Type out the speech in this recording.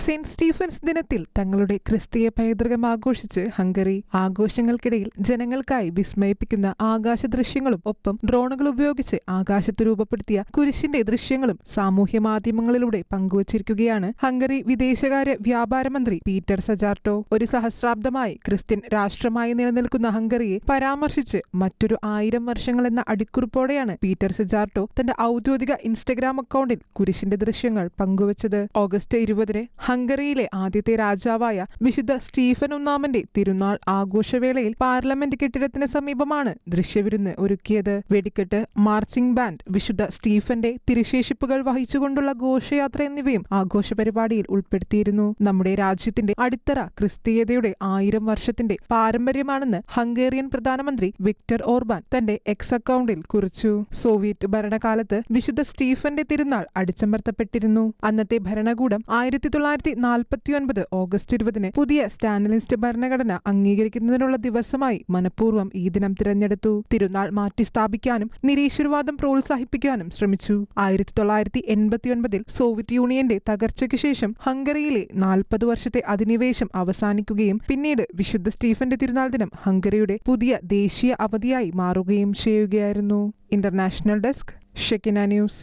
Saint Stephen's ദിനത്തിൽ തങ്ങളുടെ ക്രിസ്തീയ പൈതൃകം ആഘോഷിച്ച് ഹംഗറി. ആഘോഷങ്ങൾക്കിടയിൽ ജനങ്ങൾക്കായി വിസ്മയിപ്പിക്കുന്ന ആകാശ ദൃശ്യങ്ങളും ഒപ്പം ഡ്രോണുകൾ ഉപയോഗിച്ച് ആകാശത്ത് രൂപപ്പെടുത്തിയ കുരിശിന്റെ ദൃശ്യങ്ങളും സാമൂഹ്യ മാധ്യമങ്ങളിലൂടെ പങ്കുവച്ചിരിക്കുകയാണ് ഹംഗറി വിദേശകാര്യ വ്യാപാര മന്ത്രി പീറ്റർ സജാർട്ടോ. ഒരു സഹസ്രാബ്ദമായി ക്രിസ്ത്യൻ രാഷ്ട്രമായി നിലനിൽക്കുന്ന ഹംഗറിയെ പരാമർശിച്ച് മറ്റൊരു 1000 വർഷങ്ങൾ എന്ന അടിക്കുറിപ്പോടെയാണ് പീറ്റർ സജാർട്ടോ തന്റെ ഔദ്യോഗിക ഇൻസ്റ്റഗ്രാം അക്കൗണ്ടിൽ കുരിശിന്റെ ദൃശ്യങ്ങൾ പങ്കുവച്ചത്. ഓഗസ്റ്റ് 20 ഹംഗറിയിലെ ആദ്യത്തെ രാജാവായ വിശുദ്ധ സ്റ്റീഫൻ ഒന്നാമന്റെ തിരുനാൾ ആഘോഷവേളയിൽ പാർലമെന്റ് കെട്ടിടത്തിന് സമീപമാണ് ദൃശ്യവിരുന്ന് ഒരുക്കിയത്. വെടിക്കെട്ട്, മാർച്ചിംഗ് ബാൻഡ്, വിശുദ്ധ സ്റ്റീഫന്റെ തിരുശേഷിപ്പുകൾ വഹിച്ചുകൊണ്ടുള്ള ഘോഷയാത്ര എന്നിവയും ആഘോഷ പരിപാടിയിൽ ഉൾപ്പെടുത്തിയിരുന്നു. നമ്മുടെ രാജ്യത്തിന്റെ അടിത്തറ ക്രിസ്തീയതയുടെ 1000 വർഷത്തിന്റെ പാരമ്പര്യമാണെന്ന് ഹംഗേറിയൻ പ്രധാനമന്ത്രി വിക്ടർ ഓർബാൻ തന്റെ എക്സ് അക്കൗണ്ടിൽ കുറിച്ചു. സോവിയറ്റ് ഭരണകാലത്ത് വിശുദ്ധ സ്റ്റീഫന്റെ തിരുനാൾ അടിച്ചമർത്തപ്പെട്ടിരുന്നു. അന്നത്തെ ഭരണകൂടം 1949 ഓഗസ്റ്റ് 20 പുതിയ സ്റ്റാലിനിസ്റ്റ് ഭരണഘടന അംഗീകരിക്കുന്നതിനുള്ള ദിവസമായി മനഃപൂർവ്വം ഈ ദിനം തിരഞ്ഞെടുത്തു. തിരുനാൾ മാറ്റി സ്ഥാപിക്കാനും നിരീശ്വരവാദം പ്രോത്സാഹിപ്പിക്കാനും ശ്രമിച്ചു. 1989 സോവിയറ്റ് യൂണിയന്റെ തകർച്ചയ്ക്ക് ശേഷം ഹംഗറിയിലെ 40 വർഷത്തെ അധിനിവേശം അവസാനിക്കുകയും പിന്നീട് വിശുദ്ധ സ്റ്റീഫന്റെ തിരുനാൾ ദിനം ഹംഗറിയുടെ പുതിയ ദേശീയ അവധിയായി മാറുകയും ചെയ്യുകയായിരുന്നു. International desk, Shekinah news.